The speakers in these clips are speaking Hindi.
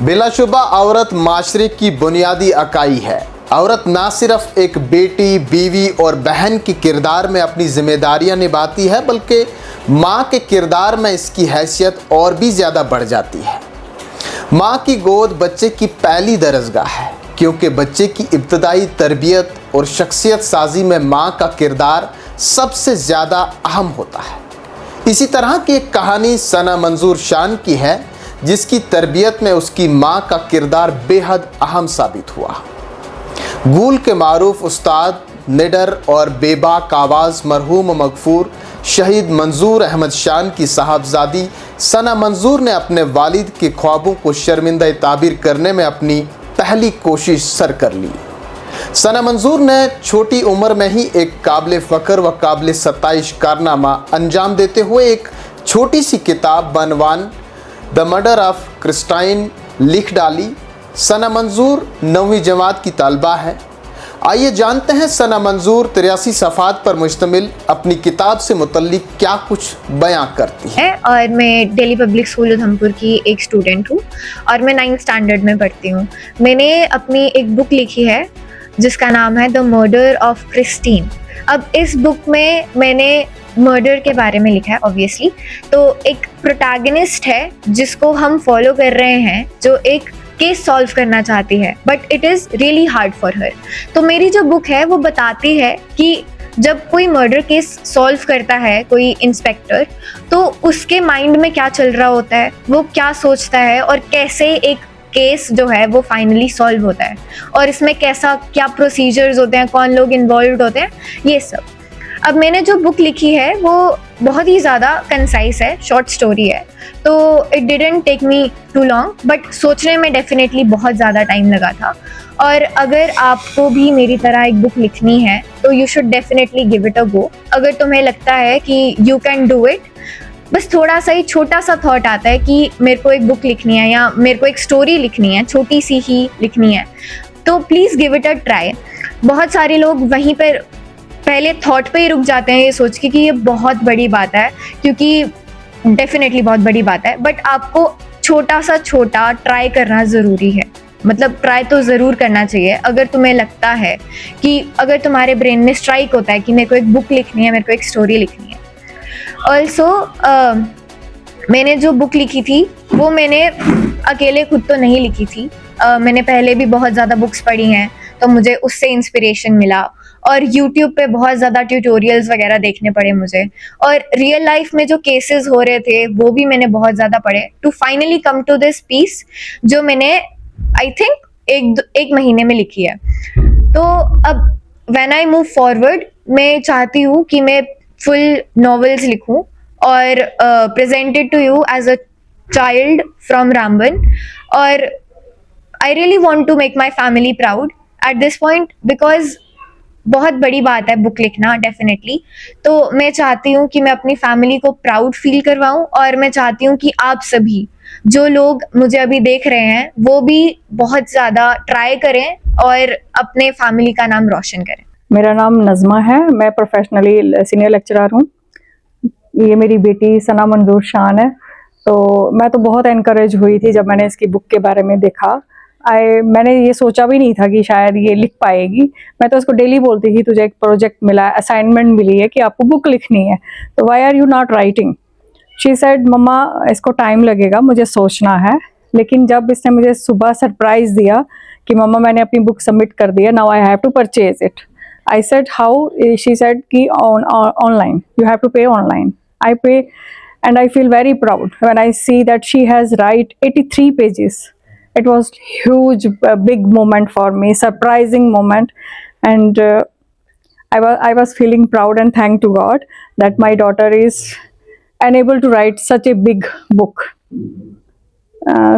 बिलाशुबा औरत माशरे की बुनियादी इकाई है। औरत ना सिर्फ एक बेटी, बीवी और बहन के किरदार में अपनी जिम्मेदारियां निभाती है, बल्कि माँ के किरदार में इसकी हैसियत और भी ज़्यादा बढ़ जाती है। माँ की गोद बच्चे की पहली दरसगाह है, क्योंकि बच्चे की इब्तदाई तरबियत और शख्सियत साजी में माँ का किरदार सबसे ज़्यादा अहम होता है। इसी तरह की एक कहानी सना मंजूर शान की है, जिसकी तरबियत में उसकी माँ का किरदार बेहद अहम साबित हुआ। गूल के मारूफ उस्ताद, निडर और बेबाक आवाज़ मरहूम मगफूर शहीद मंजूर अहमद शान की साहबजादी सना मंजूर ने अपने वालिद के ख्वाबों को शर्मिंदा ताबीर करने में अपनी पहली कोशिश सर कर ली। सना मंजूर ने छोटी उम्र में ही एक काबिल फ़ख्र व काबिल सताइश कारनामा अंजाम देते हुए एक छोटी सी किताब बनवान द मर्डर ऑफ क्रिस्टाइन लिख डाली। सना मंजूर 9वीं जमात की तालबा है। आइए जानते हैं सना मंजूर 83 सफ़ात पर मुश्तमिल अपनी किताब से मुतल्लिक क्या कुछ बयां करती है। और मैं दिल्ली पब्लिक स्कूल उधमपुर की एक स्टूडेंट हूँ और मैं 9th स्टैंडर्ड में पढ़ती हूँ। मैंने अपनी एक बुक लिखी है जिसका नाम है द मर्डर ऑफ क्रिस्टीन। अब इस बुक में मैंने मर्डर के बारे में लिखा है ऑब्वियसली। तो एक प्रोटैगनिस्ट है जिसको हम फॉलो कर रहे हैं, जो एक केस सॉल्व करना चाहती है, but it is really hard for her. तो मेरी जो बुक है वो बताती है कि जब कोई मर्डर केस सॉल्व करता है कोई इंस्पेक्टर, तो उसके माइंड में क्या चल रहा होता है, वो क्या सोचता है और कैसे एक केस जो है वो फाइनली सॉल्व होता है, और इसमें कैसा क्या प्रोसीजर्स होते हैं, कौन लोग इन्वॉल्व होते हैं, ये सब। अब मैंने जो बुक लिखी है वो बहुत ही ज़्यादा कंसाइज है, शॉर्ट स्टोरी है, तो it didn't take me too long, but सोचने में डेफिनेटली बहुत ज़्यादा टाइम लगा था। और अगर आपको भी मेरी तरह एक बुक लिखनी है तो you should definitely give it a go. अगर तुम्हें लगता है कि यू कैन डू इट, बस थोड़ा सा ही छोटा सा थॉट आता है कि मेरे को एक बुक लिखनी है या मेरे को एक स्टोरी लिखनी है, छोटी सी ही लिखनी है, तो please give it a try. बहुत सारे लोग वहीं पर पहले थॉट पे ही रुक जाते हैं, ये सोच के कि ये बहुत बड़ी बात है, क्योंकि डेफिनेटली बहुत बड़ी बात है, बट आपको छोटा ट्राई करना ज़रूरी है। मतलब ट्राई तो ज़रूर करना चाहिए। अगर तुम्हें लगता है कि अगर तुम्हारे ब्रेन में स्ट्राइक होता है कि मेरे को एक बुक लिखनी है, मेरे को एक स्टोरी लिखनी है। ऑल्सो मैंने जो बुक लिखी थी वो मैंने अकेले खुद तो नहीं लिखी थी। मैंने पहले भी बहुत ज़्यादा बुक्स पढ़ी हैं, तो मुझे उससे इंस्पिरेशन मिला, और YouTube पे बहुत ज़्यादा ट्यूटोरियल्स वगैरह देखने पड़े मुझे, और रियल लाइफ में जो केसेस हो रहे थे वो भी मैंने बहुत ज़्यादा पढ़े, to finally come to this piece जो मैंने आई थिंक एक महीने में लिखी है। तो अब व्हेन आई मूव फॉरवर्ड, मैं चाहती हूँ कि मैं फुल नॉवेल्स लिखूँ और presented to you as a child from Ramban, और I really want to make my family proud at this point, because बहुत बड़ी बात है बुक लिखना डेफिनेटली। तो मैं चाहती हूँ कि मैं अपनी फैमिली को प्राउड फील करवाऊँ, और मैं चाहती हूँ कि आप सभी जो लोग मुझे अभी देख रहे हैं वो भी बहुत ज़्यादा ट्राई करें और अपने फैमिली का नाम रोशन करें। मेरा नाम नज़मा है, मैं प्रोफेशनली सीनियर लेक्चरर हूँ। ये मेरी बेटी सना मंजूर शान है। तो मैं तो बहुत एनकरेज हुई थी जब मैंने इसकी बुक के बारे में देखा। मैंने ये सोचा भी नहीं था कि शायद ये लिख पाएगी। मैं तो उसको डेली बोलती थी, तुझे एक प्रोजेक्ट मिला है, असाइनमेंट मिली है कि आपको बुक लिखनी है, तो why are you not writing. She said मम्मा इसको टाइम लगेगा, मुझे सोचना है। लेकिन जब इसने मुझे सुबह सरप्राइज़ दिया कि मम्मा मैंने अपनी बुक सबमिट कर दिया, now I have to purchase it. I said how. She said कि online, you have to pay online. I pay, and I feel very proud when I see that she has write 83 pages. It was huge, big moment for me, surprising moment, and I was feeling proud and thank to God that my daughter is unable to write such a big book.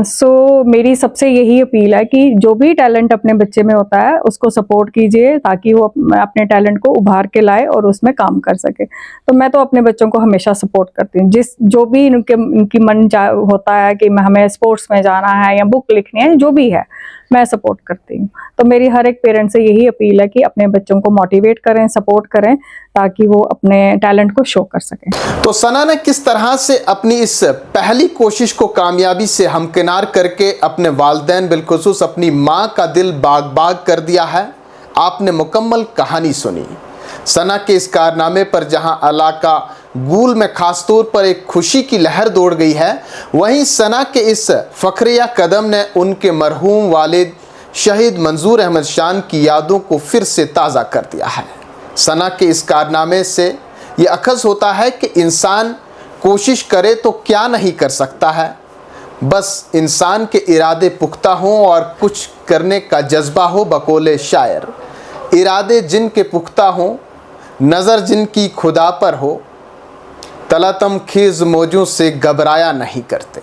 सो मेरी सबसे यही अपील है कि जो भी टैलेंट अपने बच्चे में होता है उसको सपोर्ट कीजिए, ताकि वो अपने टैलेंट को उभार के लाए और उसमें काम कर सके। तो मैं तो अपने बच्चों को हमेशा सपोर्ट करती हूँ, जो भी इनकी मन होता है कि हमें स्पोर्ट्स में जाना है या बुक लिखनी है, जो भी है मैं सपोर्ट करती हूँ। तो मेरी हर एक पेरेंट से यही अपील है कि अपने बच्चों को मोटिवेट करें, सपोर्ट करें, ताकि वो अपने टैलेंट को शो कर सकें। तो सना ने किस तरह से अपनी इस पहली कोशिश को कामयाबी से हमकिनार करके अपने वालिदैन बिलखुसूस अपनी माँ का दिल बाग बाग कर दिया है, आपने मुकम्मल कहानी सुनी। सना के इस कारनामे पर जहां इलाका गूल में खासतौर पर एक खुशी की लहर दौड़ गई है, वहीं सना के इस फखरिया कदम ने उनके मरहूम वालिद शहीद मंजूर अहमद शान की यादों को फिर से ताज़ा कर दिया है। सना के इस कारनामे से ये अखज़ होता है कि इंसान कोशिश करे तो क्या नहीं कर सकता है, बस इंसान के इरादे पुख्ता हों और कुछ करने का जज्बा हो। बकौले शायर, इरादे जिनके पुख्ता हों, नज़र जिनकी खुदा पर हो, तलतम खीज़ मौजों से घबराया नहीं करते।